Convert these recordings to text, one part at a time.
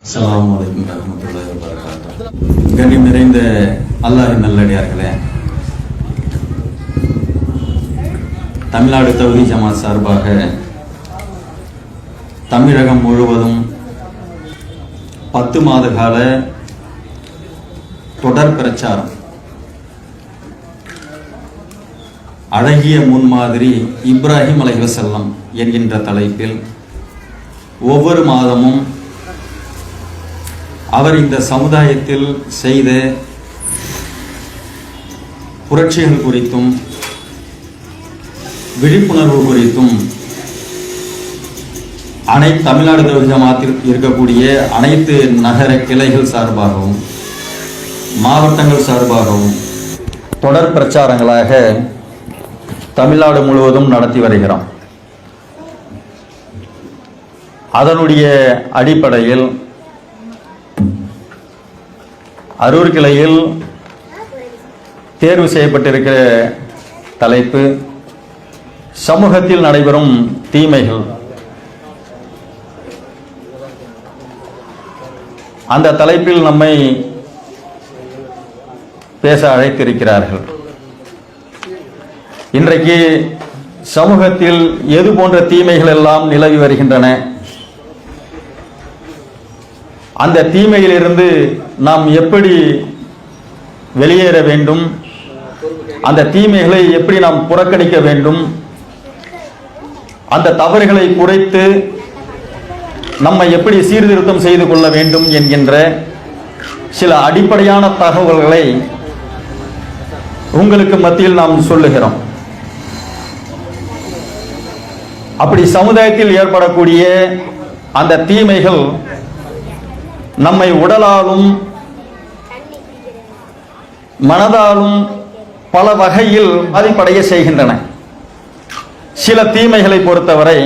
அஸ்ஸலாமு அலைக்கும் வரஹ்மத்துல்லாஹி வபரகாத்துஹு. கண்ணியம் நிறைந்த அல்லாஹ்வின் நல்லடியார்களே, தமிழ்நாடு தௌஹீத் ஜமாத் சார்பாக தமிழகம் முழுவதும் 10 மாத கால தொடர் பிரச்சாரம் அழகிய முன்மாதிரி இப்ராஹிம் அலைஹிஸ்ஸலாம் என்கின்ற தலைப்பில் ஒவ்வொரு மாதமும் அவர் இந்த சமுதாயத்தில் செய்த புரட்சிகள் குறித்தும் விழிப்புணர்வு குறித்தும் தமிழ்நாடு தௌஹீத் ஜமாத்தில் இருக்கக்கூடிய அனைத்து நகர கிளைகள் சார்பாகவும் மாவட்டங்கள் சார்பாகவும் தொடர் பிரச்சாரங்களாக தமிழ்நாடு முழுவதும் நடத்தி வருகிறோம். அதனுடைய அடிப்படையில் அரூர் கிளையில் தேர்வு செய்யப்பட்டிருக்கிற தலைப்பு சமூகத்தில் நடைபெறும் தீமைகள். அந்த தலைப்பில் நம்மை பேச அழைத்திருக்கிறார்கள். இன்றைக்கு சமூகத்தில் எது போன்ற தீமைகள் எல்லாம் நிலவி வருகின்றன, அந்த தீமையிலிருந்து நாம் எப்படி வெளியேற வேண்டும், அந்த தீமைகளை எப்படி நாம் புறக்கணிக்க வேண்டும், அந்த தவறுகளை குறைத்து நம்மை எப்படி சீர்திருத்தம் செய்து கொள்ள வேண்டும் என்கின்ற சில அடிப்படையான தகவல்களை உங்களுக்கு மத்தியில் நாம் சொல்லுகிறோம். அப்படி சமுதாயத்தில் ஏற்படக்கூடிய அந்த தீமைகள் நம்மை உடலாலும் மனதாலும் பல வகையில் பாதிப்படைய செய்கின்றன. சில தீமைகளை பொறுத்தவரை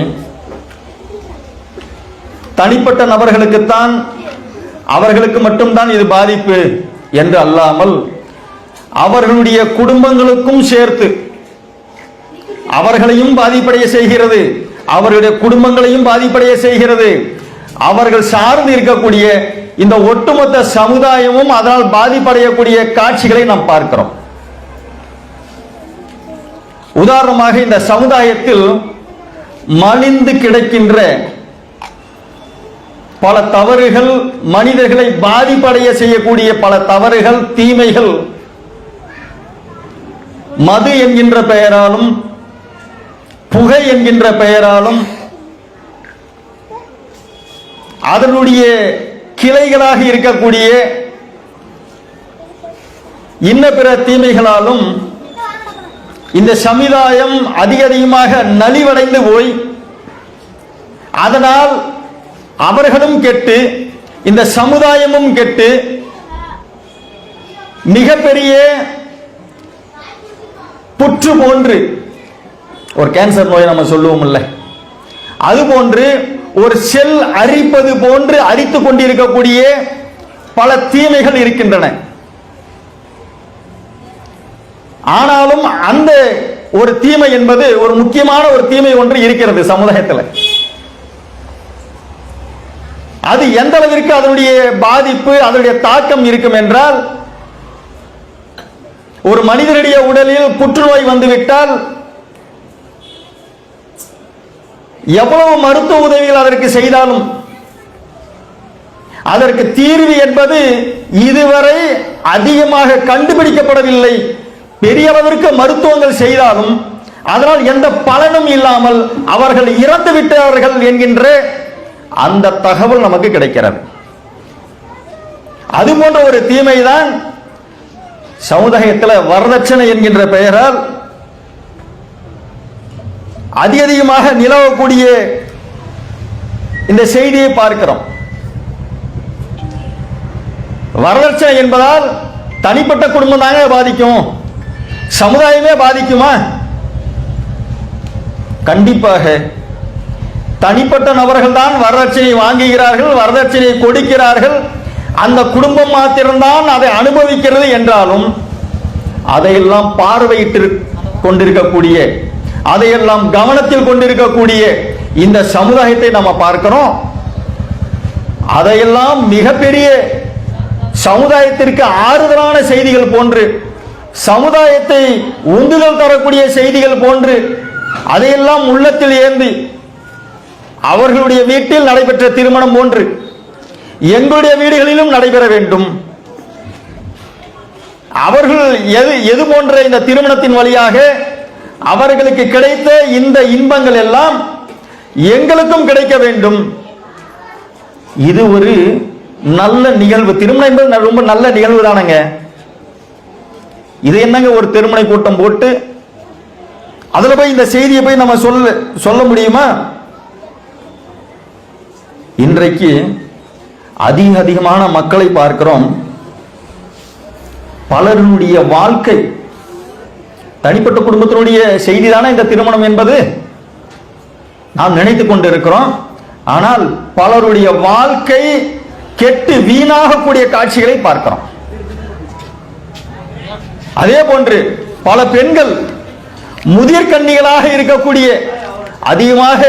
தனிப்பட்ட நபர்களுக்குத்தான், அவர்களுக்கு மட்டும்தான் இது பாதிப்பு என்று அல்லாமல் அவர்களுடைய குடும்பங்களுக்கும் சேர்த்து அவர்களையும் பாதிப்படைய செய்கிறது, அவர்களுடைய குடும்பங்களையும் பாதிப்படைய செய்கிறது. அவர்கள் சார்ந்து இருக்கக்கூடிய இந்த ஒட்டுமொத்த சமுதாயமும் அதனால் பாதிப்படையக்கூடிய காட்சிகளை நாம் பார்க்கிறோம். உதாரணமாக, இந்த சமுதாயத்தில் மலிந்து கிடக்கின்ற பல தவறுகள், மனிதர்களை பாதிப்படைய செய்யக்கூடிய பல தவறுகள், தீமைகள் மது என்கின்ற பெயராலும் புகை என்கின்ற பெயராலும் அதனுடைய கிளைகளாக இருக்கக்கூடிய இன்ன பிற தீமைகளாலும் இந்த சமுதாயம் அதிகமாக நலிவடைந்து போய் அதனால் அவர்களும் கெட்டு இந்த சமுதாயமும் கெட்டு மிகப்பெரிய புற்று போன்று, ஒரு கேன்சர் நோய் நம்ம சொல்லுவோம் இல்ல, அது போன்று ஒரு செல் அரிப்பது போன்று அரித்துக் கொண்டிருக்கக்கூடிய பல தீமைகள் இருக்கின்றன. ஆனாலும் அந்த ஒரு தீமை என்பது ஒரு முக்கியமான ஒரு தீமை ஒன்று இருக்கிறது சமுதாயத்தில். அது எந்த அளவிற்கு அதனுடைய பாதிப்பு, அதனுடைய தாக்கம் இருக்கும் என்றால், ஒரு மனிதனுடைய உடலில் புற்றுநோய் வந்துவிட்டால் எவ்வளவு மருத்துவ உதவிகள் அதற்கு செய்தாலும் அதற்கு தீர்வு என்பது இதுவரை அதிகமாக கண்டுபிடிக்கப்படவில்லை. பெரிய அளவிற்கு மருத்துவங்கள் செய்தாலும் அதனால் எந்த பலனும் இல்லாமல் அவர்கள் இறந்து விட்டார்கள் என்கின்ற அந்த தகவல் நமக்கு கிடைக்கிறது. அது போன்ற ஒரு தீமைதான் சமுதாயத்தில் வரதட்சணை என்கின்ற பெயரால் அதிகமாக நிலவக்கூடிய இந்த செய்தியை பார்க்கிறோம். வரதட்சணை என்பதால் தனிப்பட்ட குடும்பம் தாங்க பாதிக்கும், சமுதாயமே பாதிக்குமா? கண்டிப்பாக தனிப்பட்ட நபர்கள் தான் வரதட்சணை வாங்குகிறார்கள், வரதட்சணை கொடுக்கிறார்கள். அந்த குடும்பம் மாத்திரம்தான் அதை அனுபவிக்கிறது என்றாலும் அதையெல்லாம் பார்வையிட்டு கொண்டிருக்கக்கூடிய, அதையெல்லாம் கவனத்தில் கொண்டிருக்கக்கூடிய இந்த சமுதாயத்தை நம்ம பார்க்கிறோம். அதையெல்லாம் மிகப்பெரிய சமுதாயத்திற்கு ஆறுதலான செய்திகள் போன்று, சமுதாயத்தை உந்துதல் தரக்கூடிய செய்திகள் போன்று அதையெல்லாம் உள்ளத்தில் ஏந்தி அவர்களுடைய வீட்டில் நடைபெற்ற திருமணம் போன்று எங்களுடைய வீடுகளிலும் நடைபெற வேண்டும். அவர்கள் எது போன்ற இந்த திருமணத்தின் வழியாக அவர்களுக்கு கிடைத்த இந்த இன்பங்கள் எல்லாம் எங்களுக்கும் கிடைக்க வேண்டும். இது ஒரு நல்ல நிகழ்வு. திருமணம் என்பது ரொம்ப நல்ல நிகழ்வு தானங்க. இது என்னங்க ஒரு திருமண கூட்டம் போட்டு அதுல போய் இந்த செய்தியை போய் நம்ம சொல்ல முடியுமா? இன்றைக்கு அதிகமான மக்களை பார்க்கிறோம். பலருடைய வாழ்க்கை, தனிப்பட்ட குடும்பத்தினுடைய செய்தி தானே இந்த திருமணம் என்பது நாம் நினைத்துக் கொண்டிருக்கிறோம். ஆனால் பலருடைய வாழ்க்கை கெட்டு வீணாகக்கூடிய காட்சிகளை பார்க்கிறோம். அதே போன்று பல பெண்கள் முதிர்கன்னிகளாக இருக்கக்கூடிய, அதிகமாக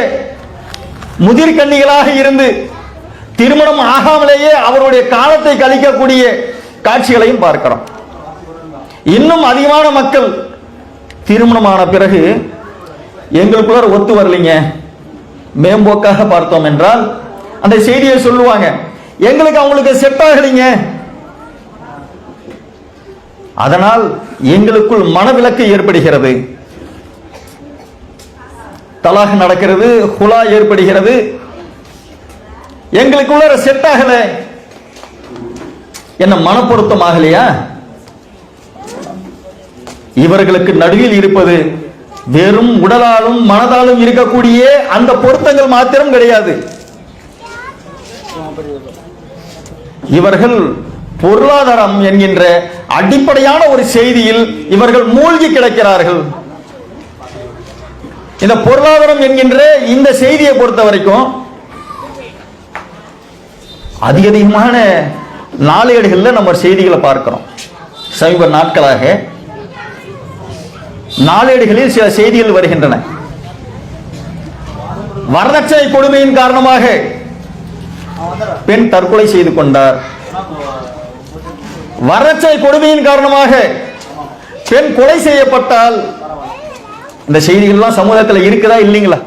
முதிர்கன்னிகளாக இருந்து திருமணம் ஆகாமலேயே அவருடைய காலத்தை கழிக்கக்கூடிய காட்சிகளையும் பார்க்கிறோம். இன்னும் அதிகமான மக்கள் திருமணமான பிறகு எங்களுக்குள்ள ஒத்து வரலைங்க, மேம்போக்காக பார்த்தோம் என்றால் அந்த செய்தியை சொல்லுவாங்க, எங்களுக்கு அவங்களுக்கு செட் ஆகலைங்க, அதனால் எங்களுக்குள் மனவிலக்கு ஏற்படுகிறது, தலாக் நடக்கிறது, ஹுலா ஏற்படுகிறது, எங்களுக்குள்ள செட் ஆகல, என்ன மனப்பொருத்தம் ஆகலையா? இவர்களுக்கு நடுவில் இருப்பது வெறும் உடலாலும் மனதாலும் இருக்கக்கூடிய அந்த பொருத்தங்கள் மாத்திரம் கிடையாது. இவர்கள் பொருளாதாரம் என்கின்ற அடிப்படையான ஒரு செய்தியில் இவர்கள் மூழ்கி கிடக்கிறார்கள். இந்த பொருளாதாரம் என்கின்ற இந்த செய்தியை பொறுத்த வரைக்கும் அதிகமான நாளேடுகள்ல நம்ம செய்திகளை பார்க்கிறோம். சமீப நாட்களாக நாளேடுகளில் சில செய்திகள் வருகின்றன. வரதட்சணை கொடுமையின் காரணமாக பெண் தற்கொலை செய்து கொண்டார், வரதட்சணை கொடுமையின் காரணமாக பெண் கொலை செய்யப்பட்டால், இந்த செய்திகள்லாம் சமூகத்தில் இருக்குதா இல்லைங்களா?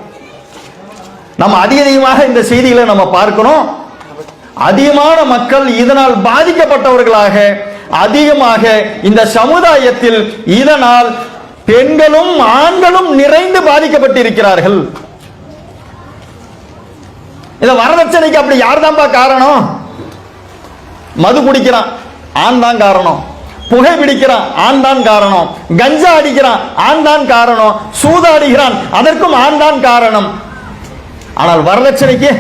நம்ம அதிகமாக இந்த செய்திகளை நம்ம பார்க்கிறோம். அதிகமான மக்கள் இதனால் பாதிக்கப்பட்டவர்களாக அதிகமாக இந்த சமுதாயத்தில் இதனால் பெண்களும் ஆண்களும் நிறைந்து பாதிக்கப்பட்டிருக்கிறார்கள். இந்த வரதட்சணைக்கு அப்படி யார் தான்பா காரணம்? மது குடிக்கிறான், ஆண் தான் காரணம். புகை பிடிக்கிறான், ஆண் தான் காரணம். கஞ்சா அடிக்கிறான், ஆண் தான் காரணம். சூதாடுகிறான், அதற்கும் ஆண் தான் காரணம். ஆனால் வரதட்சணைக்கு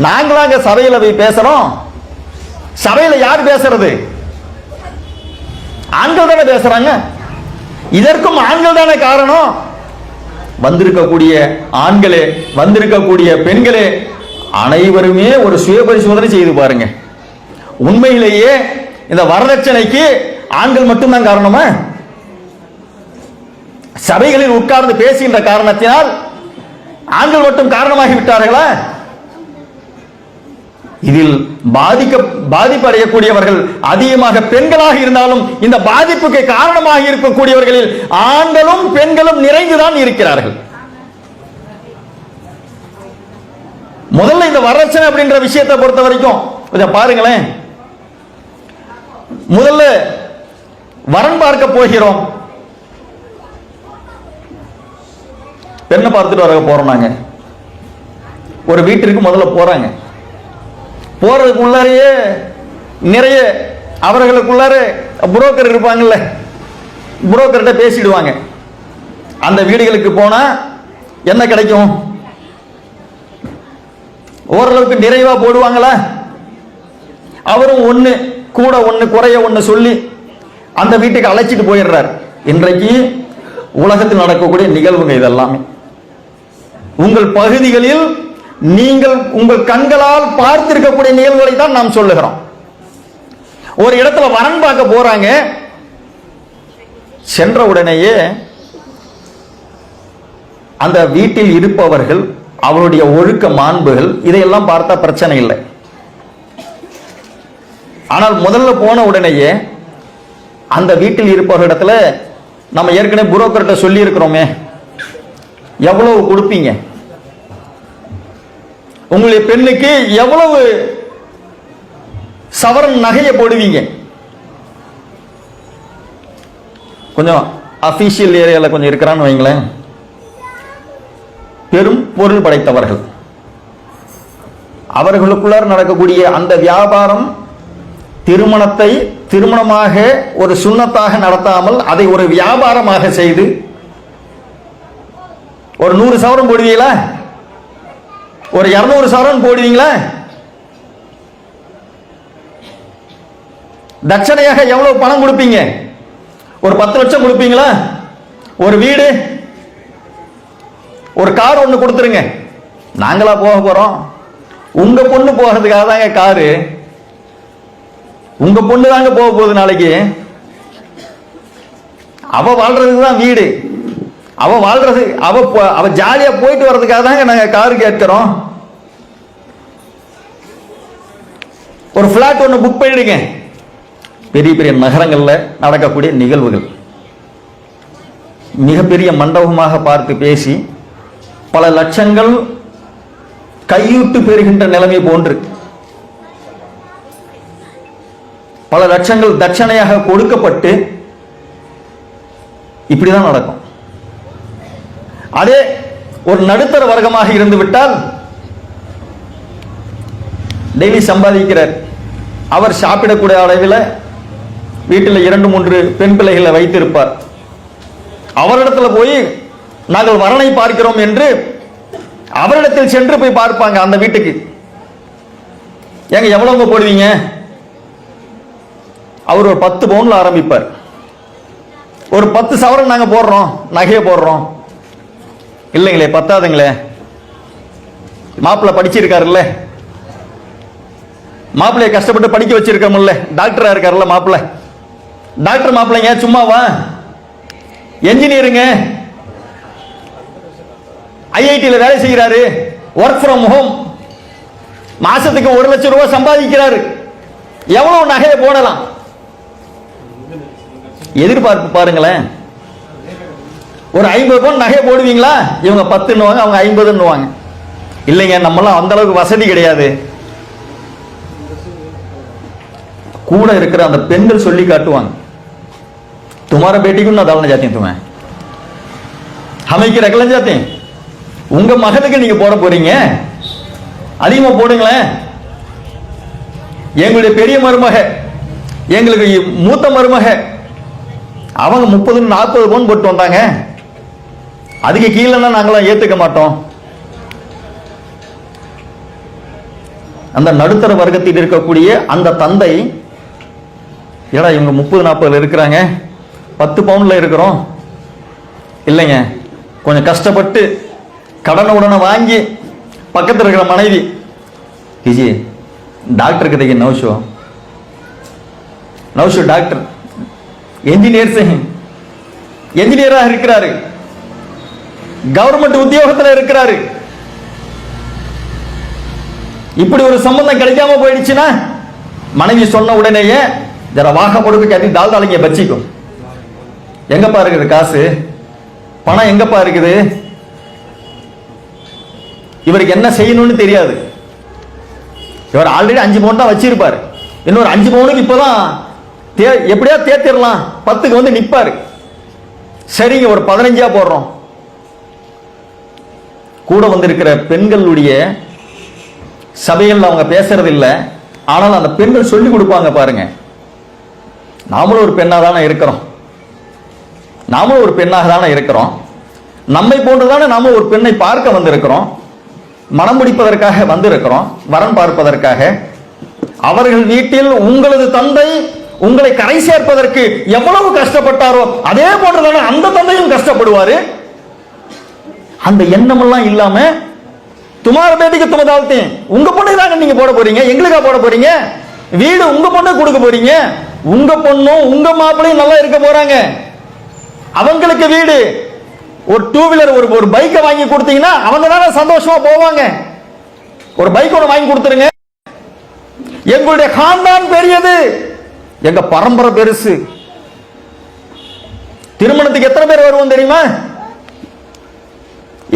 நாங்களாங்க சபையில போய் பேசுறோம். சபையில யார் பேசுறது? ஆண்கள் தானே பேசுறாங்க. இதற்கும் ஆண்கள் தானே காரணம். வந்திருக்கக்கூடிய ஆண்களே, வந்திருக்கக்கூடிய பெண்களே, அனைவருமே ஒரு சுய பரிசோதனை செய்து பாருங்க. உண்மையிலேயே இந்த வரதட்சணைக்கு ஆண்கள் மட்டும்தான் காரணமா? சபைகளில் உட்கார்ந்து பேசுகின்ற காரணத்தினால் ஆண்கள் மட்டும் காரணமாகி விட்டார்களா? இதில் பாதிப்பு அடையக்கூடியவர்கள் அதிகமாக பெண்களாக இருந்தாலும் இந்த பாதிப்புக்கு காரணமாக இருக்கக்கூடியவர்களில் ஆண்களும் பெண்களும் நிறைந்துதான் இருக்கிறார்கள். முதல்ல இந்த வரதட்சணை அப்படின்ற விஷயத்தை பொறுத்த வரைக்கும் கொஞ்சம் பாருங்களேன். முதல்ல வரன் பார்க்க போகிறோம், பெண்ணை பார்த்துட்டு வர போறோம். நாங்க ஒரு வீட்டிற்கு முதல்ல போறாங்க. போறதுக்குள்ளாரையே நிறைய அவர்களுக்குள்ளார புரோக்கர் இருப்பாங்கல்ல, புரோக்கர்கிட்ட பேசிடுவாங்க. அந்த வீடுகளுக்கு போனா என்ன கிடைக்கும்? ஓரளவுக்கு நிறைவா போடுவாங்களா? அவரும் ஒண்ணு கூட ஒண்ணு குறைய ஒண்ணு சொல்லி அந்த வீட்டுக்கு அழைச்சிட்டு போயிடுறார். இன்றைக்கு உலகத்தில் நடக்கக்கூடிய நிகழ்வுங்க இதெல்லாமே. உங்கள் பகுதிகளில் நீங்கள் உங்கள் கண்களால் பார்த்திருக்கக்கூடிய நிகழ்வுகளை தான் நாம் சொல்லுகிறோம். ஒரு இடத்துல வரன் பார்க்க போறாங்க. சென்ற உடனேயே அந்த வீட்டில் இருப்பவர்கள் அவளுடைய ஒழுக்க மாண்புகள், இதையெல்லாம் பார்த்தா பிரச்சனை இல்லை. ஆனால் முதல்ல போன உடனேயே அந்த வீட்டில் இருப்பவர்களிடத்துல நம்ம ஏற்கனவே புரோக்கர்கிட்ட சொல்லி இருக்கிறோமே, எவ்வளவு கொடுப்பீங்க, உங்களுடைய பெண்ணுக்கு எவ்வளவு சவரன் நகையை போடுவீங்க, கொஞ்சம் அபிஷியல் ஏரியால கொஞ்சம் இருக்கிறான்னு வைங்களேன், பெரும் பொருள் படைத்தவர்கள், அவர்களுக்குள்ளார் நடக்கக்கூடிய அந்த வியாபாரம் திருமணத்தை திருமணமாக ஒரு சுண்ணத்தாக நடத்தாமல் அதை ஒரு வியாபாரமாக செய்து ஒரு 100 சவரன் போடுவீங்களா, ஒரு 200 சவரன் போடுவீங்களா, தட்சணையாக எவ்வளவு பணம் கொடுப்பீங்க, ஒரு 10 லட்சம் கொடுப்பீங்களா, ஒரு வீடு ஒரு கார் ஒண்ணு கொடுத்துருங்க, நாங்களா போக போறோம், உங்க பொண்ணு போகிறதுக்காக தாங்க காரு, உங்க பொண்ணு தாங்க போக போகுது நாளைக்கு, அவ வாழ்றதுக்கு தான் வீடு, அவ வாழ்றது அவ ஜாலியா போயிட்டு வர்றதுக்காக தாங்க நாங்க காரு கேட்கிறோம், ஒரு பிளாட் ஒண்ணு புக் பண்ணிடுங்க. பெரிய பெரிய நகரங்கள்ல நடக்கக்கூடிய நிகழ்வுகள், மிகப்பெரிய மண்டபமாக பார்த்து பேசி பல லட்சங்கள் கையூட்டு பெறுகின்ற நிலைமை போன்று பல லட்சங்கள் தட்சணையாக கொடுக்கப்பட்டு இப்படிதான் நடக்கும். அதே ஒரு நடுத்தர வர்க்கமாக இருந்து விட்டால் டெய்லி சம்பாதிக்கிறார், அவர் சாப்பிடக்கூடிய அளவில் வீட்டில் 2-3 பெண் பிள்ளைகளை வைத்திருப்பார், அவரிடத்துல போய் நாங்கள் வரனை பார்க்கிறோம் என்று அவரிடத்தில் சென்று போய் பார்ப்பாங்க. அந்த வீட்டுக்கு ஏங்க எவ்வளவு போடுவீங்க, அவர் ஒரு 10 பவுன்ல ஆரம்பிப்பார், ஒரு 10 சவரன் நாங்க போடுறோம், நகையை போடுறோம், இல்லைங்களே பத்தாதுங்களே, மாப்பிள்ளை படிச்சிருக்காருல்ல, மாப்பிள்ளைய கஷ்டப்பட்டு படிக்க வச்சிருக்கோம்ல, டாக்டரா இருக்காருல்ல மாப்பிள்ளை, டாக்டர் மாப்பிள்ளைங்க சும்மாவா, என்ஜினியருங்க, ஐஐடியில் வேலை செய்கிறாரு, ஒர்க் ஃப்ரம் ஹோம், மாசத்துக்கு 1 லட்சம் ரூபாய் சம்பாதிக்கிறாரு, எவ்வளவு நகையை போடலாம், எதிர்பார்ப்பு பாருங்களேன். ஒரு 50 பவுன் நகையை போடுவீங்களா, இவங்க 10ன்னுவாங்க, அவங்க 50ன்னுவாங்க. இல்லைங்க நம்மளாம் அந்த அளவுக்கு வசதி கிடையாது. கூட இருக்கிற அந்த பெண்கள் சொல்லி காட்டுவாங்க, तुम्हारा बेटी को ना डालना चाहती हैं तुम्हें, हमें की रखना चाहते हैं, உங்க மகளுக்கு நீங்க போட போறீங்க, அதிகமா போடுங்களேன். எங்களுடைய பெரிய மருமக, எங்களுக்கு மூத்த மருமக, அவங்க 30-40 பவுன் போட்டு வந்தாங்க, அதுக்கு கீழேன்னா நாங்களாம் ஏத்துக்க மாட்டோம். அந்த நடுத்தர வர்க்கத்தில் இருக்கக்கூடிய அந்த தந்தை, ஏடா இவங்க 30-40 இருக்கிறாங்க, 10 பவுன்ல இருக்கிறோம், இல்லைங்க கொஞ்சம் கஷ்டப்பட்டு கடனை உடனே வாங்கி பக்கத்தில் இருக்கிற மனைவி, கிஜி டாக்டர் கிட்ட நௌஷோ நௌஷோ டாக்டர் என்ஜினியராக இருக்கிறாரு, கவர்மெண்ட் உத்தியோகத்தில் இருக்கிறாரு, இப்படி ஒரு சம்பந்தம் கிடைக்காம போயிடுச்சுன்னா மனைவி சொன்ன உடனேயே ஜர வாக கொடுக்க கட்டி தால் தாளிங்க பச்சிக்கும், எங்கப்பா இருக்குது காசு, பணம் எங்கப்பா இருக்குது, இவருக்கு என்ன செய்யணும்னு தெரியாது. இவர் ஆல்ரெடி 5 பவுன் தான் வச்சிருப்பாரு, இன்னொரு 5 பவுனுக்கு இப்பதான் எப்படியா தேத்திரலாம், 10க்கு வந்து நிப்பாரு, சரிங்க ஒரு 15ஆ போடுறோம். கூட வந்திருக்கிற பெண்களுடைய சபைகள் அவங்க பேசுறது இல்லை, ஆனால் அந்த பெண்கள் சொல்லி கொடுப்பாங்க பாருங்க, நாமளும் ஒரு பெண்ணாக தானே இருக்கிறோம், நாமளும் ஒரு பெண்ணாக தானே இருக்கிறோம், நம்மை போன்றுதானே நாம ஒரு பெண்ணை பார்க்க வந்திருக்கிறோம், மனம் முடிப்பதற்காக வந்திருக்கிறோம், வரன் பார்ப்பதற்காக. அவர்கள் வீட்டில் உங்களது தந்தை உங்களை கரை சேர்ப்பதற்கு எவ்வளவு கஷ்டப்பட்டாரோ அதே போன்றுதானே அந்த தந்தையும் கஷ்டப்படுவாரு. அந்த எண்ணம் எல்லாம் இல்லாம துமார பேட்டிக்கு தும தாழ்த்தி, உங்க பொண்ணு தாங்க நீங்க போட போறீங்க, எங்களுக்கா போட போறீங்க, வீடு உங்க பொண்ணு கொடுக்க போறீங்க, உங்க பொண்ணும் உங்க மாப்பிள்ளையும் நல்லா இருக்க போறாங்க, அவங்களுக்கு வீடு ஒரு டூ வீலர் ஒரு பைக்கை வாங்கி கொடுத்தீங்கன்னா அவங்க தானே சந்தோஷமா போவாங்க. ஒரு பைக் ஒன்று வாங்கி கொடுத்துருங்க. எங்களுடைய காந்தான் பெரியது, எங்க பரம்பரை பெருசு. திருமணத்துக்கு எத்தனை பேர் வருவோம் தெரியுமா?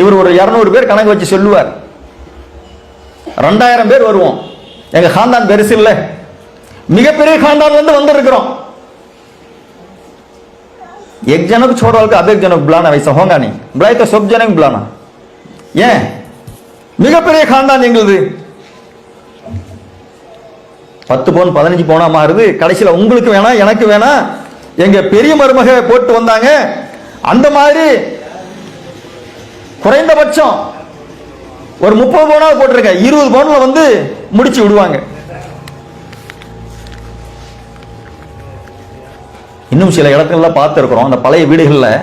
இவர் ஒரு 200 பேர் கணக்கு வச்சு சொல்லுவார். 2000 பேர் வருவோம். எங்க காந்தான் பெருசு இல்ல, மிகப்பெரிய காந்தான் வந்திருக்கிறோம். एक जनक छोड़ वाल का अब एक जनक बुलाना वैसा होगा नहीं, बुलाए तो सब जनक बुलाना. ஏன் மிகப்பெரிய காந்தான் எங்களுது. 10 பவுன் 15 பவுனா மாறுது. கடைசியில் உங்களுக்கு வேணா எனக்கு வேணா எங்க பெரிய மருமக போட்டு வந்தாங்க. அந்த மாதிரி குறைந்தபட்சம் ஒரு 30 பவுனாவது போட்டிருக்க, 20 பவுன்ல முடிச்சு விடுவாங்க. இன்னும் சில இடத்துல பார்த்துருக்கிறோம், அந்த பழைய வீடுகளில்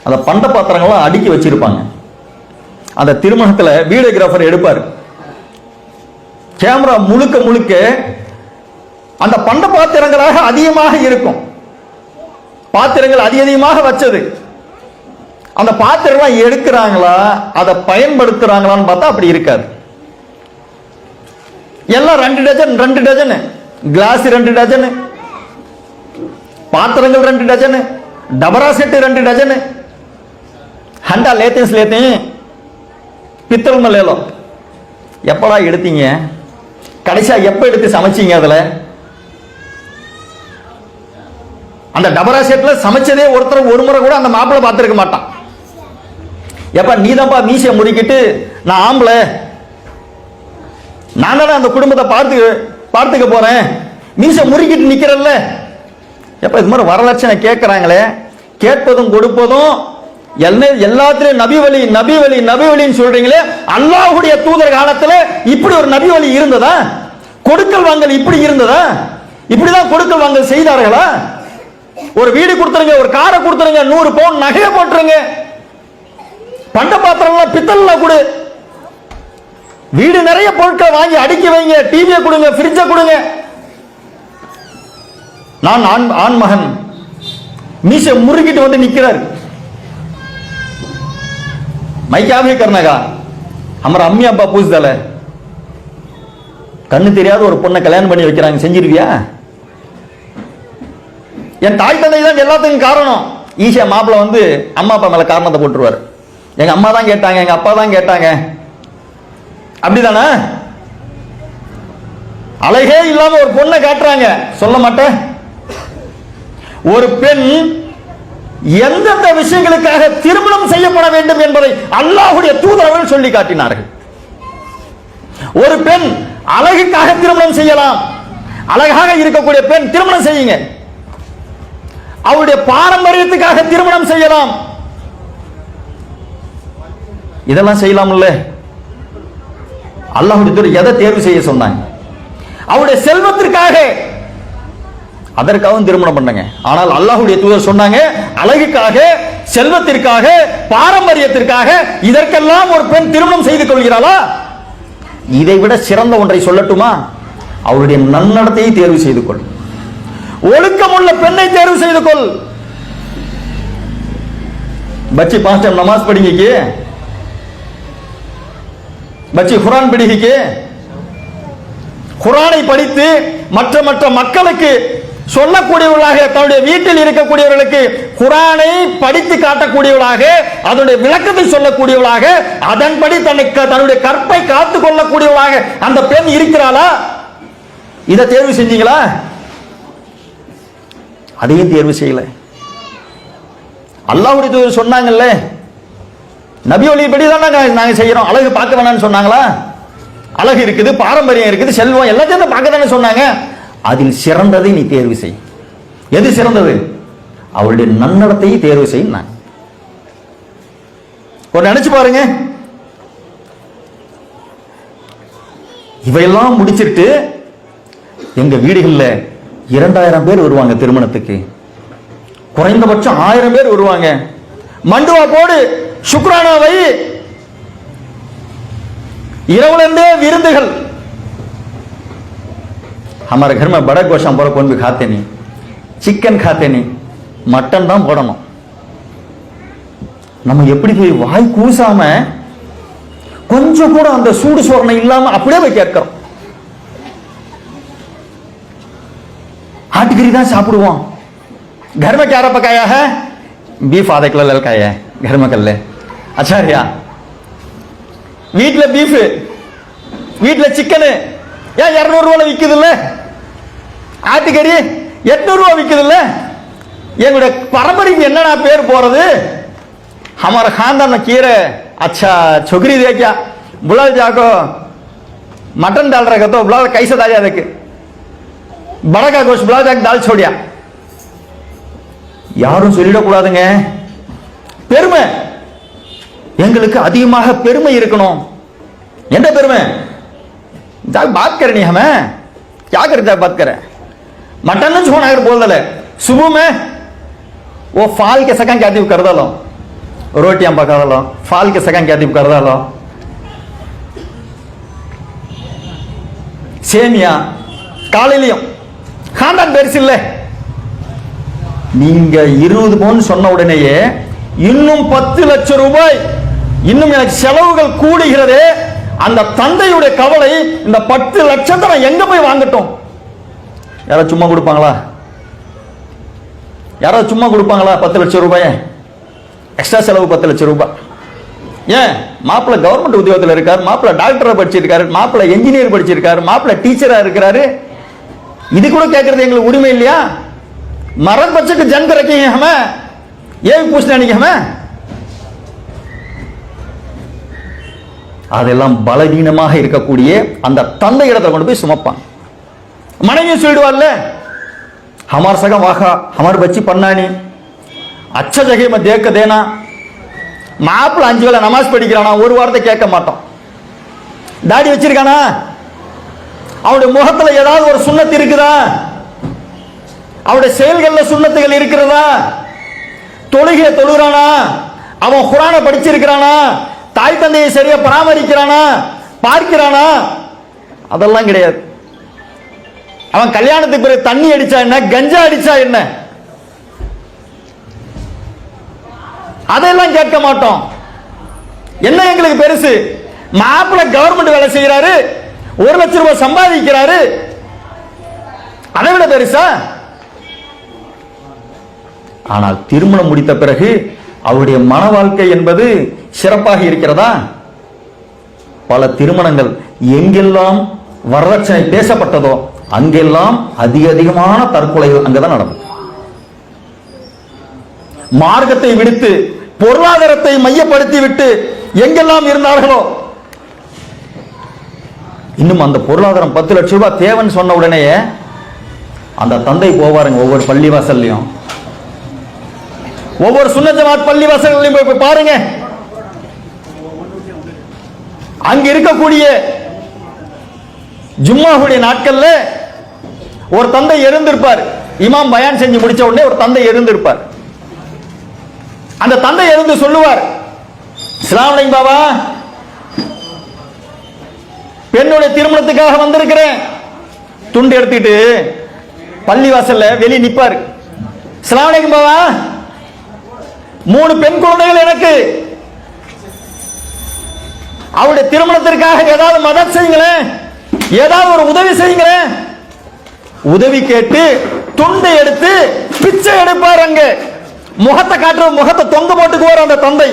அந்த பண்ட பாத்திரங்கள்லாம் அடுக்கி வச்சிருப்பாங்க. அந்த திருமணத்தில் வீடியோகிராஃபர் எடுப்பார், கேமரா முழுக்க முழுக்க அந்த பண்ட பாத்திரங்களாக அதிகமாக இருக்கும். பாத்திரங்கள் அதிகமாக வச்சது. அந்த பாத்திரங்கள் எடுக்கிறாங்களா அதை பயன்படுத்துறாங்களான்னு பார்த்தா அப்படி இருக்காது. எல்லாம் 2 டஜன் 2 டஜன் கிளாஸ், 2 டஜன் பாத்திரங்கள், 2 டஜன் டபரா செட்டு, 2 டஜன் ஹண்டா लेते பித்தல் மலையிலும். எப்படா எடுத்தீங்க? கடைசியா எப்ப எடுத்து சமைச்சீங்க? அதுல அந்த டபரா செட்ல சமைச்சதே ஒருத்தர் ஒரு முறை கூட அந்த மாப்பிள்ளை பார்த்திருக்க மாட்டான். எப்ப நீதான்ப்பா மீசையை முறிக்கிட்டு நான் ஆம்பளை, நான் தானே அந்த குடும்பத்தை பார்த்துக்க போறேன், மீசை முறிக்கிட்டு நிக்கிறல்ல. எப்ப இது மாதிரி வரலட்சணை கேட்கிறாங்களே, கேட்பதும் கொடுப்பதும் எல்லாத்திலும் நபி வழி நபி வழி நபி வழின்னு சொல்றீங்களே, அல்லாஹ்வுடைய தூதர் காலத்துல இப்படி ஒரு நபி வழி இருந்ததா? கொடுக்கல் வாங்கல் இப்படி இருந்ததா? இப்படிதான் கொடுக்கல் வாங்கல் செய்தார்களா? ஒரு வீடு கொடுத்துருங்க, ஒரு காரை கொடுத்துருங்க, 100 பவுன் நகையை போட்டுருங்க, பண்ட பாத்திரம் பித்தல்ல கொடு, வீடு நிறைய பொருட்கள் வாங்கி அடுக்கி வைங்க, டிவியை கொடுங்க, ஃப்ரிட்ஜை கொடுங்க. நான் ஆண் மகன் மீசை முறுக்கிட்டு நிக்கிறார். मैं क्या भी करने का, हमारा अम्मी अब्बा पूछ दल கண்ணு தெரியாத ஒரு பொண்ணை கல்யாணம் பண்ணி வைக்கிறாங்க, செஞ்சிருவியா? என் தாய் தந்தை தான் எல்லாத்துக்கும் காரணம். ஈஸியா மாப்பிள்ள அம்மா அப்பா மேல காரணத்தை போட்டுருவாரு. எங்க அம்மா தான் கேட்டாங்க, எங்க அப்பா தான் கேட்டாங்க, அப்படிதானே? அழகே இல்லாம ஒரு பொண்ணை காட்டுறாங்க, சொல்ல மாட்டேன். ஒரு பெண் எந்தெந்த விஷயங்களுக்காக திருமணம் செய்யப்பட வேண்டும் என்பதை அல்லாஹ்வுடைய தூதர்கள் சொல்லி காட்டினார்கள். ஒரு பெண் அழகுக்காக திருமணம் செய்யலாம், அழகாக இருக்கக்கூடிய பெண் திருமணம் செய்யுங்க. அவருடைய பாரம்பரியத்துக்காக திருமணம் செய்யலாம், இதெல்லாம் செய்யலாம்ல. அல்லாஹ்வுடைய தூதர் எதை தேர்வு செய்ய சொன்னாங்க? அவருடைய செல்வத்திற்காக, அதற்காகவும் திருமணம் பண்ணுங்க. ஆனால் அல்லாஹ்வுடைய தூதர் சொன்னாங்க, அழகுக்காக, செல்வத்திற்காக, பாரம்பரியத்திற்காக இதற்கெல்லாம் ஒரு பெண் திருமணம் செய்து கொள்கிறாளா? இதை விட சிறந்த ஒன்றை சொல்லட்டுமா? அவருடைய நன்னடத்தையை தேர்வு செய்து கொள், ஒழுக்கமுள்ள பெண்ணை தேர்வு செய்து கொள். बच्ची 5 टाइम नमाज पढ़ेंगे के, बच्ची कुरान पढ़ेगी के, குரானை படித்து மற்ற மற்ற மக்களுக்கு சொல்லக்கூடியவர்களாக, தன்னுடைய வீட்டில் இருக்கக்கூடியவர்களுக்கு குரானை படித்து காட்டக்கூடியவர்களாக, அதனுடைய விளக்கத்தை சொல்லக்கூடியவர்களாக, அதன்படி தன்னுடைய கற்பை காத்துக் கொள்ளக்கூடியவர்களாக அந்த பெண் இருக்கிறாளா? இதை தேர்வு செஞ்சீங்களா? அதையும் தேர்வு செய்யல. அல்லாஹ்வுடைய தூதர் சொன்னாங்கல்ல, நபி வழிபடி தான் நாங்க செய்யறோம், அழகு பார்க்க வேணாம்னு சொன்னாங்களா? அழகு இருக்குது, பாரம்பரியம் இருக்குது, செல்வம் எல்லாத்தையும் பார்க்க தானே சொன்னாங்க. அதில் சிறந்ததை நீ தேர்வு செய். எது சிறந்தது? அவருடைய நன்னடத்தையை தேர்வு செய்ய. ஒரு நினைச்சு பாருங்க, இவையெல்லாம் முடிச்சிட்டு எங்க வீடுகள்ல 2000 பேர் வருவாங்க திருமணத்துக்கு, குறைந்தபட்சம் 1000 பேர் வருவாங்க. மண்டுவா போடு, சுக்ரானா வை, இரவுலேருந்தே விருந்துகள். हमारे घर में बड़ा गोशाम पर कौन भी खाते नहीं, चिकन खाते नहीं, मटन தான் போடணும். நம்ம எப்படி போய் வாய் கூசாம கொஞ்சம் கூட அந்த சூடு சோரணை இல்லாம அப்படியே போய் கேட்கிறோம். ஆட்டுக்கறி தான் சாப்பிடுவோம். घर में क्या पकाया है? बीफ आधा किलो ललकाया है, घर में कर ले. अच्छा रिया வீட்டில் பீஃப், வீட்டில் சிக்கனு ஏன் 200 ரூபாய் விற்குது இல்ல? ஆட்டுக்கறி 800 ரூபாய் விற்குது இல்ல? எங்களுடைய பரம்பரைக்கு என்னடா பேர் போறது? हमारा खानदान में कीरे अच्छा छोकरी दे क्या बुला जाको मटन डाल रहा तो बुला कैसे दाल देख बड़ा का गोश्त बुला जाके दाल छोड़िया. யாரும் சொல்லிடக்கூடாதுங்க. பெருமை எங்களுக்கு அதிகமாக பெருமை இருக்கணும். என்ன பெருமை? बात करनी हमें क्या करते हैं बात करें. मटन छोड़ना अगर बोल दले सुबह में वो फाल के सकन क्या कर दलो रोटियां पका दलो फाल के सकन क्या कर दलो சேமியா காலையிலையும் खानदान பெருசு இல்லை. நீங்க 20 பவுன் சொன்ன உடனேயே இன்னும் 10 லட்சம் ரூபாய் இன்னும் எனக்கு செலவுகள் கூடுகிறது. அந்த தந்தையுடைய கவலை, இந்த 10 லட்சத்தை நான் எங்க போய் வாங்கட்டும்? யாராவது சும்மா கொடுப்பாங்களா? யாராவது சும்மா கொடுப்பாங்களா? 10 லட்சம் ரூபாய் எக்ஸ்ட்ரா செலவு 10 லட்சம் ரூபாய். ஏன் மாப்பிள்ள கவர்மெண்ட் உத்தியோகத்தில் இருக்காரு, மாப்பிள்ள டாக்டரா படிச்சிருக்காரு, மாப்பிள்ள என்ஜினியர் படிச்சிருக்காரு, மாப்பிள்ள டீச்சரா இருக்கிறாரு. இது கூட கேட்கறது எங்களுக்கு உரிமை இல்லையா? मरद बच्चे को जन्म रखे हैं हमें, ये भी पूछना नहीं हमें. அதெல்லாம் பலவீனமாக இருக்கக்கூடிய அந்த தந்தை இடத்துல கொண்டு போய் சுமப்பான். மனைவி சொல்லிடுவார்ல हमार सगा वाखा हमार बच्ची पन्नानी अच्छा जगह में देख देना. மாப்பிள்ள 5 வேளை நமாஸ் படிக்கிறானா, ஒரு வார்த்தை கேட்க மாட்டோம். தாடி வச்சிருக்கானா, அவனுடைய முகத்துல ஏதாவது ஒரு சுன்னத் இருக்குதா, அவருடைய செயல்கள்ல சுன்னத்துகள் இருக்கிறதா, தொழுகையை தொழுகிறானா, அவன் குர்ஆனை படிச்சிருக்கிறானா, தாய் தந்தையை சரியா பராமரிக்கிறானா, பார்க்கிறானா, அதெல்லாம் கிடையாது. அவன் கல்யாணத்துக்கு பிறகு தண்ணி அடிச்சா என்ன, கஞ்சா அடிச்சா என்ன, அதெல்லாம் கேட்க மாட்டோம். என்ன எங்களுக்கு பெருசு? மாப்பிள்ள கவர்மெண்ட் வேலை செய்யறாரு, 1 லட்சம் ரூபாய் சம்பாதிக்கிறாரு, அதை விட பெருசா? ஆனால் திருமணம் முடித்த பிறகு அவருடைய மன வாழ்க்கை என்பது சிறப்பாக இருக்கிறதா? பல திருமணங்கள் எங்கெல்லாம் வரதட்சணை பேசப்பட்டதோ அங்கெல்லாம் அதிகமான தற்கொலைகள் அங்கதான் நடக்கும். மார்க்கத்தை விடுத்து பொருளாதாரத்தை மையப்படுத்தி விட்டு எங்கெல்லாம் இருந்தார்களோ, இன்னும் அந்த பொருளாதாரம் 10 லட்சம் ரூபாய் தேவைன்னு சொன்ன உடனே அந்த தந்தை போவாருங்க ஒவ்வொரு பள்ளிவாசல்லையும், ஒவ்வொரு சுன்னத் ஜமாத் பள்ளிவாசல்லையும் போய் பாருங்க. அங்க இருக்கக்கூடிய ஜும்மாவுடைய நாட்கள்ல ஒரு தந்தை எழுந்திருப்பார். இமாம் பயான் செஞ்சு முடிச்ச உடனே ஒரு தந்தை எழுந்திருப்பார். அந்த தந்தை எழுந்து சொல்லுவார், அஸ்ஸலாமு அலைக்கும் பாபா, பெண்ணுடைய திருமணத்துக்காக வந்திருக்கிறேன். துண்டு எடுத்துட்டு பள்ளிவாசல்ல வெளியே நிப்பார். அஸ்ஸலாமு அலைக்கும் பாபா, 3 பெண் குழந்தைகள் எனக்கு, அவருடைய திருமணத்திற்காக ஏதாவது மதத் செய்யுங்களேன், ஏதாவது ஒரு உதவி செய்யுங்களேன். உதவி கேட்டு துண்டை எடுத்து பிச்சை எடுப்பார். அங்க முகத்தை காட்டுற, முகத்தை தொங்க போட்டுக்குவார் அந்த தந்தை.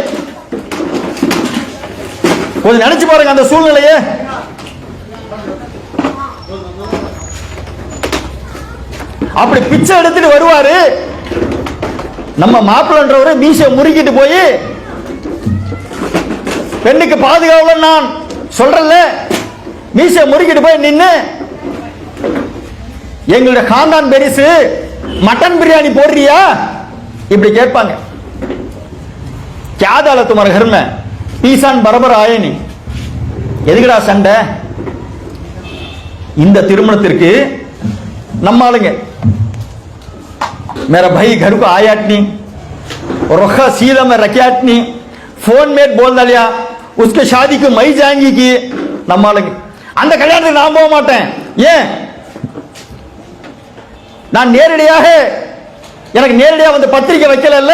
கொஞ்சம் நினைச்சு பாருங்க அந்த சூழ்நிலையே. அப்படி பிச்சை எடுத்துட்டு வருவாரு. நம்ம மாப்பிள்ளன்றவரு மீசை முறுக்கிட்டு போய், பெண்ணுக்கு பாதுகாவல நான் சொல்றேன்ல, மீசை முறுக்கிட்டு போய் நின்னு, எங்களுடைய खानदान பெரிசு, மட்டன் பிரியாணி போடுறியா இப்படி கேட்பாங்க. क्या डाला तुम्हारे घर में, पीसान बराबर आए नहीं, எதுக்குடா சண்டை? இந்த திருமணத்திற்கு நம்ம ஆளுங்க, मेरा भाई घर को आया नहीं, रोखा सीधा में रखियाट नहीं, फोन में बोल डालिया उसके शादी को मैं जाएंगी कि நம்ம ஆளுங்க. அந்த கல்யாணத்துக்கு நான் போக மாட்டேன். ஏன்? நான் நேரடியாக, எனக்கு நேரடியாக வந்து பத்திரிக்கை வைக்கல,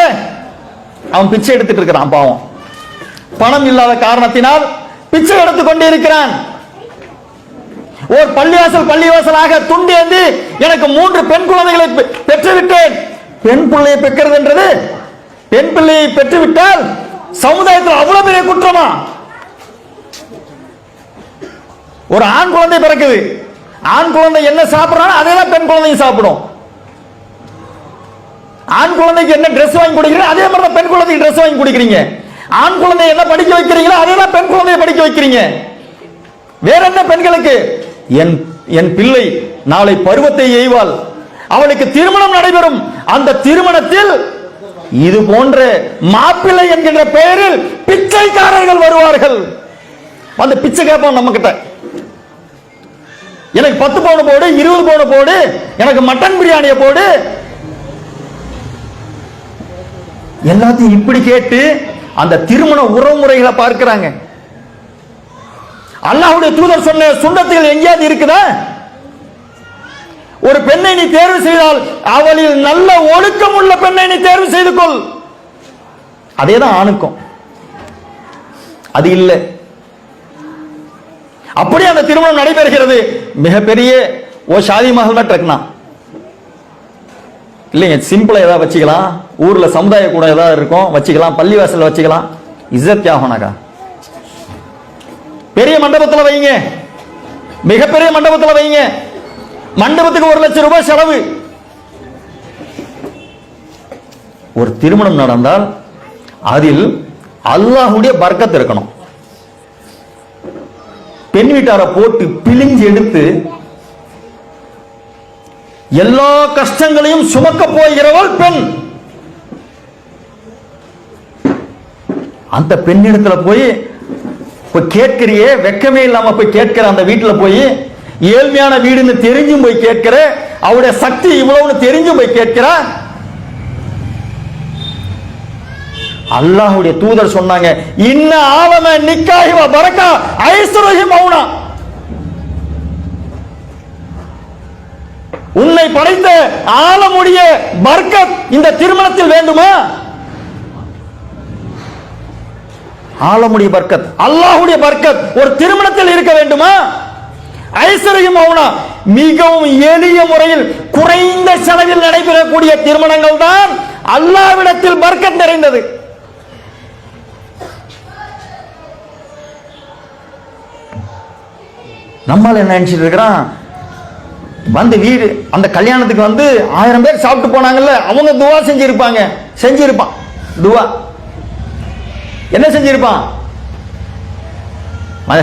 அவன் பிச்சை எடுத்துட்டு இருக்கிறான் பாவம். பணம் இல்லாத காரணத்தினால் பிச்சை எடுத்துக் கொண்டே இருக்கிறான். ஒரு பள்ளிவாசலாக துண்டேந்தி எனக்கு 3 பெண் குழந்தைகளை பெற்றுவிட்டேன். பெண் பிள்ளையை பெற்றது என்றது, பெண் பிள்ளையை பெற்றுவிட்டால் சமுதாயத்தில் அவ்வளவு பெரிய குற்றமா? ஒரு ஆண் குழந்தை பிறக்குது, ஆண் குழந்தை என்ன சாப்பிடறானோ அதே தான் பெண் குழந்தையும் சாப்பிடும். ஆண் குழந்தைக்கு என்ன ட்ரெஸ் வாங்கி கொடுக்கிறீங்க அதே மாதிரி தான் பெண் குழந்தைக்கு ட்ரெஸ் வாங்கி கொடுக்கிறீங்க. ஆண் குழந்தை என்ன படிக்க வைக்கிறீங்களோ அதே தான் பெண் குழந்தையை படிக்க வைக்கிறீங்க. வேற என்ன பெண்களுக்கு? என் பிள்ளை நாளை பருவத்தை எய்வாள், அவளுக்கு திருமணம் நடைபெறும். அந்த திருமணத்தில் இது போன்ற மாப்பிள்ளை என்கின்ற பெயரில் பிச்சைக்காரர்கள் வருவார்கள். அந்த பிச்சை கேட்பான் நம்ம கிட்ட, எனக்கு 10 பவுன் போடு, 20 பவுன் போடு, எனக்கு மட்டன் பிரியாணியை போடு. எல்லாத்தையும் இப்படி கேட்டு அந்த திருமண உறவுமுறைகளை பார்க்கிறாங்க. அல்லாஹ்வுடைய தூதர் சொன்ன சுன்னத்துகள் எங்கேயாவது இருக்குதா? ஒரு பெண்ணை நீ தேர்வு செய்தால் அவளில் நல்ல ஒழுக்கம் உள்ள பெண்ணை நீ தேர்வு செய்து கொள். அதேதான் ஆணுக்கும். அது இல்லை. அப்படி அந்த திருமணம் நடைபெறுகிறது. மிகப்பெரிய ஷாதி மஹல் में रखना இல்லைங்க, சிம்பிளா ஏதாவது வச்சுக்கலாம், ஊர்ல சமுதாய கூட ஏதாவது இருக்கும் வச்சுக்கலாம், பள்ளிவாசல் வச்சுக்கலாம். இஸ்ஸத் क्या होना का? பெரிய மண்டபத்தில் வைங்க, மிகப்பெரிய மண்டபத்தில் வைங்க. மண்டபத்துக்கு 1 லட்சம் ரூபாய் செலவு. ஒரு திருமணம் நடந்தால் அதில் அல்லாஹ்வுடைய பர்க்கத் இருக்கணும். பெண் வீட்டாரை போட்டு பிழிஞ்சு எடுத்து எல்லா கஷ்டங்களையும் சுமக்க போகிறவள் பெண். அந்த பெண்ணிடத்துல போய் கேட்கிறியே, வெக்கமே இல்லாம போய் கேட்கிற, அந்த வீட்டுல போய் ஏழ்மையான வீடுன்னு தெரிஞ்சும் போய் கேட்கிற, அவருடைய சக்தி இவ்வளவுன்னு தெரிஞ்சும் போய் கேட்கிற. அல்லாஹ்வுடைய தூதர் சொன்னாங்க, இன்ன ஆலம நிக்காஹி வ பரக்கா ஐஸ்ருஹி மௌனா. உன்னை படைத்த ஆலமுடைய பர்க்கத் இந்த திருமணத்தில் வேண்டுமா? ஆலமுடைய பர்க்கத், அல்லாஹ்வுடைய பர்க்கத் ஒரு திருமணத்தில் இருக்க வேண்டுமா? ஐஸ்ருஹி மௌனா, மிகவும் எளிய முறையில் குறைந்த செலவில் நடைபெறக்கூடிய திருமணங்கள் தான் அல்லாஹ்விடத்தில் பர்க்கத் நிறைந்தது. நம்மால் என்ன நினைச்சிட்டு இருக்கிறான், வந்து வீடு அந்த கல்யாணத்துக்கு வந்து 1000 பேர் சாப்பிட்டு போனாங்கல்ல, அவங்க துவா செஞ்சிருப்பான். துவா என்ன செஞ்சிருப்பான்?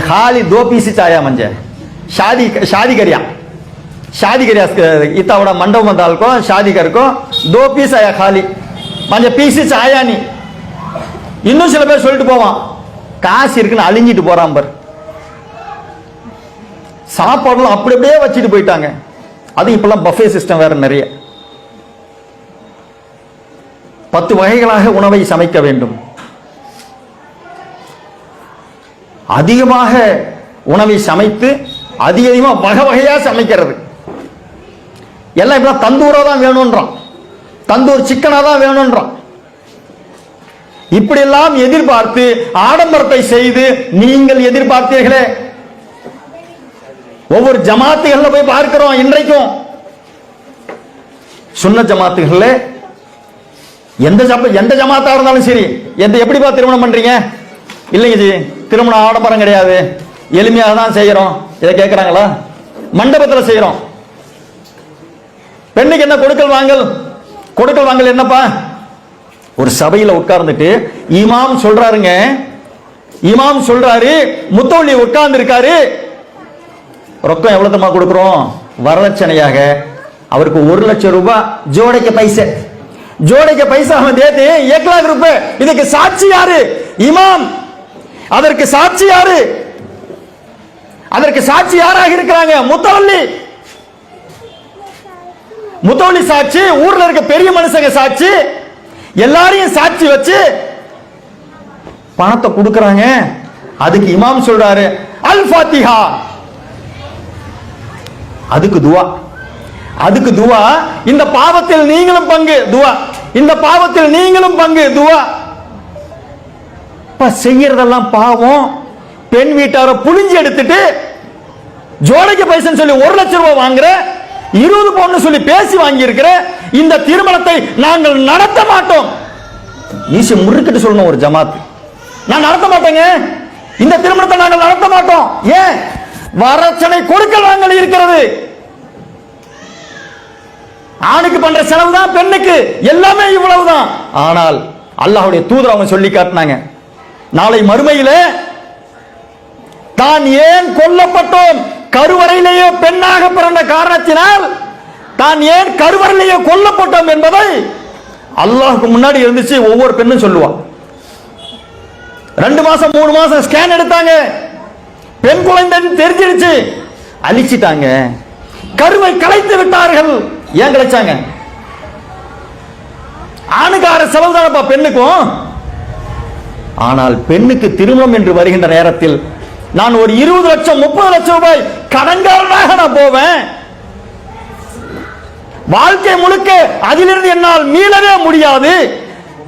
खाली 2 पीस आया म्हणजे शादी करिया इतना मंडप में डाल को शादी कर को 2 पीस आया खाली म्हणजे पीस आया नहीं. இன்னும் சில பேர் சொல்லிட்டு போவான், காசு இருக்குன்னு அழிஞ்சிட்டு போறான் பார். சாப்பாடுலாம் அப்படி அப்படியே வச்சுட்டு போயிட்டாங்க. அது இப்பெல்லாம் பஃபே சிஸ்டம் வேற நிறைய. 10 வகைகளாக உணவை சமைக்க வேண்டும். அதிகமாக உணவை சமைத்து அதிகமா வகை வகையா சமைக்கிறது. எல்லாம் இப்ப தந்தூரா தான் வேணும்ன்றான், தந்தூர் சிக்கனா தான் வேணும்ன்றான். இப்படி எல்லாம் எதிர்பார்த்து ஆடம்பரத்தை செய்து நீங்கள் எதிர்பார்த்தீர்களே. ஒவ்வொரு ஜமாத்துகள்ல போய் பார்க்கிறோம். இன்றைக்கும் சுன்ன ஜமாத்துகள்ல எந்த ஜமாத்தா இருந்தாலும் சரி, எப்படிப்பா திருமணம் பண்றீங்க? இல்லைங்க ஜி, திருமணம் ஆடம்பரம் கிடையாது, எளிமையாக தான் செய்யறோம். இதை கேட்கிறாங்களா? மண்டபத்தில் செய்யறோம். பெண்ணுக்கு என்ன கொடுக்கல் வாங்கல் என்னப்பா? ஒரு சபையில உட்கார்ந்துட்டு இமாம் சொல்றாருங்க, இமாம் சொல்றாரு, முத்தவள்ளி உட்கார்ந்து இருக்காரு. ரொக்கம் எவ்வளவுமா கொடுக்கிறோம்? வரதட்சணையாக அவருக்கு 1 லட்சம் ரூபாய் ஜோடைக்கு பைசா हम देते हैं 1 लाख रुपए. இதுக்கு சாட்சி யாரு? இமாம். அதற்கு சாட்சி யாரு? அதற்கு சாட்சி யாராக இருக்கிறாங்க? முத்தவள்ளி சாட்சி, ஊர்ல இருக்க பெரிய மனுஷங்க சாட்சி, எல்லாரையும் சாட்சி வச்சு பணத்தை கொடுக்கறாங்க. அதுக்கு இமாம் சொல்றாரு அல் ஃபாத்திஹா. அதுக்கு துவா. இந்த பாவத்தில் நீங்களும் பங்கு துவா, இந்த பாவத்தில் நீங்களும் பங்கு துவா. அப்ப செய்யறதெல்லாம் பாவம். பெண் வீட்டார புளிஞ்சு எடுத்துட்டு ஜோடிக்கு பைசன் சொல்லி 1 லட்சம் ரூபாய் வாங்குற, 20 பவுன் சொல்லி பேசி வாங்கி இருக்கிற இந்த திருமணத்தை நாங்கள் நடத்த மாட்டோம். ஈசி முறுக்கிட்டு சொல்லணும் ஒரு ஜமாத், நான் நடத்த மாட்டேங்க, இந்த திருமணத்தை நாங்கள் நடத்த மாட்டோம். ஏன்? வரச்சனை கொடுக்கல் வாங்கல் இருக்கிறது. ஆணுக்கு பண்ற செலவு தான் பெண்ணுக்கு, எல்லாமே இவ்வளவுதான். ஆனால் அல்லாஹ்வுடைய தூதர் அவங்க சொல்லி காட்டினாங்க, நாளை மறுமையில தான் ஏன் கொல்லப்பட்டோம், கருவறையிலேயே பெண்ணாக பிறந்த காரணத்தினால் தான் ஏன் கருவறையிலேயே கொல்லப்பட்டோம் என்பதை அல்லாஹ்வுக்கு முன்னாடி இருந்துச்சு ஒவ்வொரு பெண்ணும் சொல்லுவான். 2 மாசம் 3 மாசம் ஸ்கேன் எடுத்தாங்க, பெண் குழந்தைன்னு தெரிஞ்சிருச்சு, அழிச்சிட்டாங்க, கருவை கலைத்து விட்டார்கள். ஏன் கலைச்சாங்க? ஆணுக்கார செலவு தானப்பா பெண்ணுக்கும். ஆனால் பெண்ணுக்கு திருமணம் என்று வருகின்ற நேரத்தில் நான் ஒரு 20 லட்சம் 30 லட்சம் ரூபாய் கடன்காரனாக நான் போவேன். வாழ்க்கை முழுக்க அதிலிருந்து என்னால் மீளவே முடியாது.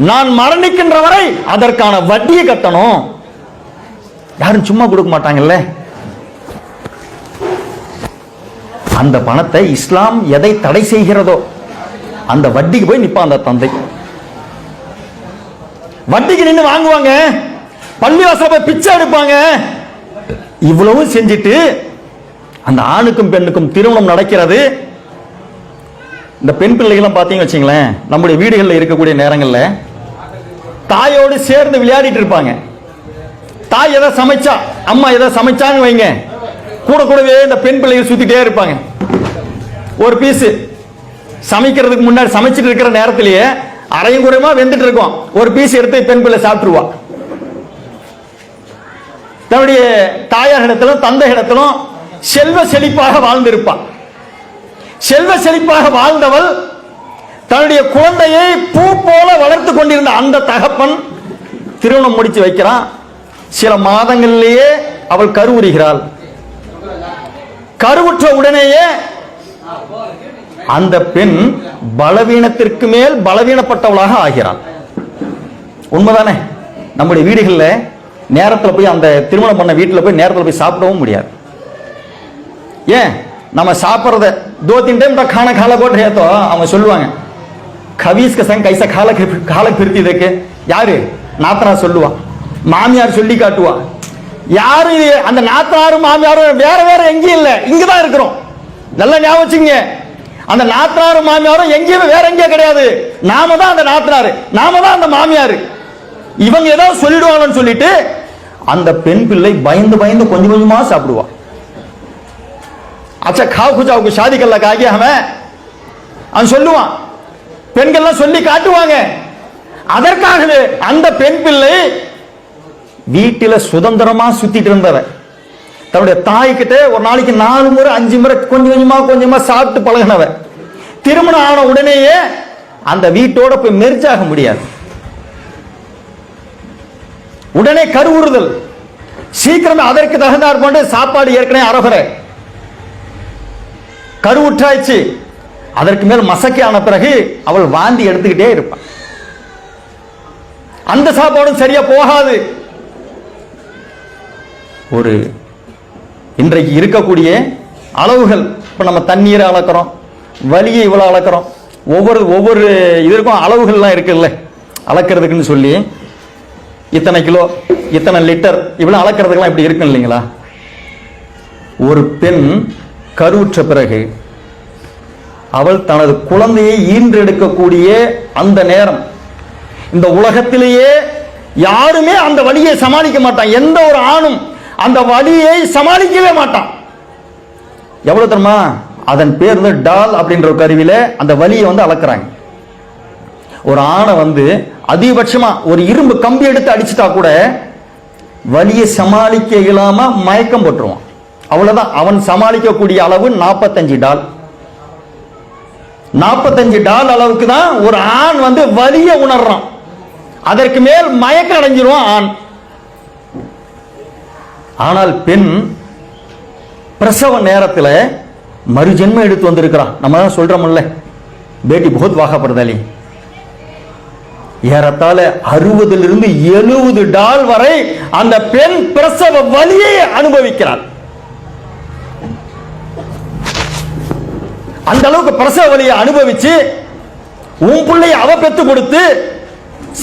நான் மரணிக்கின்ற வரை அதற்கான வட்டியை கட்டணும். யாரும் சும்மா கொடுக்க மாட்டாங்கல்ல. அந்த பணத்தை இஸ்லாம் எதை தடை செய்கிறதோ அந்த வட்டிக்கு போய் நிப்பான் அந்த தந்தை. வட்டிக்கு நின்று வாங்குவாங்க, பள்ளிவாசல போய் பிச்சை எடுப்பாங்க. இவ்வளவு செஞ்சிட்டு அந்த ஆணுக்கும் பெண்ணுக்கும் திருமணம் நடக்கிறது. இந்த பெண் பிள்ளைகளும் பார்த்தீங்க வச்சுங்களேன், நம்முடைய வீடுகளில் இருக்கக்கூடிய நேரங்களில் தாயோடு சேர்ந்து விளையாடிட்டு இருப்பாங்க. தாய் எதை சமைச்சா, அம்மா எதை சமைச்சான்னு வைங்க, கூட கூடவே இந்த பெண் பிள்ளைகள் சுத்திட்டே இருப்பாங்க. ஒரு பீஸ் சமைக்கிறதுக்கு முன்னாடி சமைச்சிட்டு இருக்கிற நேரத்திலேயே அரையும் குறையுமா வெந்துட்டு இருக்கும், ஒரு பீஸ் எடுத்து பெண் பிள்ளை சாப்பிட்டுருவா. தன்னுடைய தாயாரிடத்திலும் தந்தையிடத்திலும் செல்வ செழிப்பாக வாழ்ந்திருப்பான். செல்வ செழிப்பாக வாழ்ந்தவள் தன்னுடைய குழந்தையை பூ போல வளர்த்து கொண்டிருந்த அந்த தகப்பன் திருமணம் முடிச்சு வைக்கிறான். சில மாதங்களிலேயே அவள் கருவுறுகிறாள். கருவுற்ற உடனேயே அந்த பெண் பலவீனத்திற்கு மேல் பலவீனப்பட்டவளாக ஆகிறாள். உண்மைதானே? நம்முடைய வீடுகளில் நேரத்தில் போய் அந்த திருமணம் பண்ண வீட்டில் போய் நேரத்தில் போய் சாப்பிடவும் முடியாது. ஏன்? நம்ம சாப்பிட்றத 2-3 டைம் खाना खा ला बोल रहे तो அவங்க சொல்லுவாங்க, खबीस के संग कैसा खाला फिरती देखे. யாரு? நாத்தனார் சொல்லுவா, மாமியார் சொல்லி காட்டுவா. யாரு? அந்த நாத்தனாரும் மாமியாரும் வேற வேற எங்கேயும் இல்லை, இங்கதான் இருக்கிறோம். நல்லா ஞாபகம் வச்சுங்க, அந்த நாத்தனாரும் மாமியாரும் எங்கேயுமே வேற எங்கேயும் கிடையாது. நாம தான் அந்த நாத்தனாரு, நாம தான் அந்த மாமியாரு. இவங்க ஏதாவது சொல்லிடுவாங்கன்னு சொல்லிட்டு அந்த பெண் பிள்ளை பயந்து பயந்து கொஞ்சம் கொஞ்சமா சாப்பிடுவா. अच्छा खाओ कुछ आओ शादी कर लगा गया हमें அவன் சொல்லுவான். பெண்கள்லாம் சொல்லி காட்டுவாங்க. அதற்காகவே அந்த பெண் பிள்ளை வீட்டில சுதந்திரமா சுத்திட்டு இருந்தவன் தன்னுடைய தாய்கிட்ட ஒரு நாளைக்கு 4 முறை 5 முறை கொஞ்சம் கொஞ்சமா சாப்பிட்டு பழகினவன் திருமணம் ஆன உடனேயே அந்த வீட்டோட போய் மெர்ஜாக முடியாது. உடனே கருவுறுதல் சீக்கிரமே அதற்கு தகுந்தாற் போன்று சாப்பாடு ஏற்கனவே அரகுறை கருவுற்றாச்சு. அதற்கு மேல் மசக்கி ஆன பிறகு அவள் வாந்தி எடுத்துக்கிட்டே இருப்பாள். அந்த சாப்பாடும் சரியா போகாது. ஒரு இன்றைக்கு இருக்கக்கூடிய அளவுகள், இப்ப நம்ம தண்ணீரை அளக்கிறோம், வலியை இவ்வளவு அளக்கிறோம், ஒவ்வொரு இதற்கும் அளவுகள்லாம் இருக்குல்ல, அளக்கிறதுக்குன்னு சொல்லி இத்தனை கிலோ இத்தனை லிட்டர் இவ்வளவு அளக்கிறதுக்கெல்லாம் இப்படி இருக்கும் இல்லைங்களா. ஒரு பெண் கருவுற்ற பிறகு அவள் தனது குழந்தையை ஈன்றெடுக்கக்கூடிய அந்த நேரம், இந்த உலகத்திலேயே யாருமே அந்த வலியை சமாளிக்க மாட்டான். எந்த ஒரு ஆணும் அந்த வலியை சமாளிக்கவே மாட்டான். எவ்வளவு தெரியுமா? அதன் பேர் டால் அப்படின்ற ஒரு கருவியில அந்த வலியை அளக்குறாங்க. ஒரு ஆணை அதிகபட்சமா ஒரு இரும்பு கம்பி எடுத்து அடிச்சுட்டா கூட வலியை சமாளிக்க இயலாம மயக்கம் போட்டுருவான். அவ்வளவுதான். அவன் சமாளிக்கக்கூடிய அளவு 45 டால். 45 டால் அளவுக்கு தான் ஒரு ஆண் வலிய உணர்றான். அதற்கு மேல் மயக்கம் அடைஞ்சிருவான் ஆண். ஆனால் பெண் பிரசவ நேரத்தில் மறுஜென்மம் எடுத்து வந்திருக்கிறான். நம்ம தான் சொல்றோம்ல, பேட்டி बहुत वाखा पड़दाली. ஏறத்தாழ 60 to 70 டால் வரை அந்த பெண் பிரசவ வலியை அனுபவிக்கிறாள். அந்த அளவுக்கு பிரசவ வலியை அனுபவிச்சு உன் பிள்ளைய அவ பெத்து கொடுத்து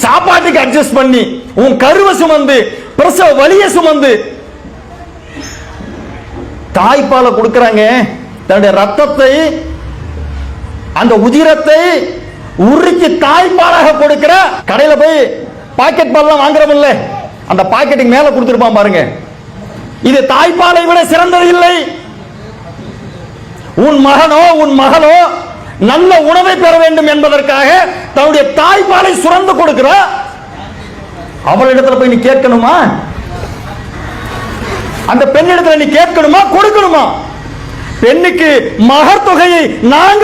சாப்பாட்டுக்கு அட்ஜஸ்ட் பண்ணி உன் கருவை சுமந்து பிரசவ வலியை சுமந்து தாய்ப்பாலை கொடுக்கறாங்க. தன்னுடைய ரத்தத்தை அந்த உதிரத்தை உருக்கி தாய்ப்பாலாக கொடுக்கிற கடையில போய் பாக்கெட் பால்லாம் வாங்குறோம் இல்ல, அந்த பாக்கெட்டுக்கு மேல கொடுத்திருப்பான் பாருங்க. இது தாய்ப்பாலை விட சிறந்தது இல்லை. உன் மகனோ உன் மகளோ நல்ல உணவை பெற வேண்டும் என்பதற்காக தன்னுடைய தாய்ப்பாலை சுரந்து கொடுக்கிற அவளிடத்துல போய் நீ கேட்கணுமா? அந்த பெண்ணிடத்துல நீ கேட்கணுமா, கொடுக்கணுமா? பெண்ணுக்கு மகர் தொகையை நாங்க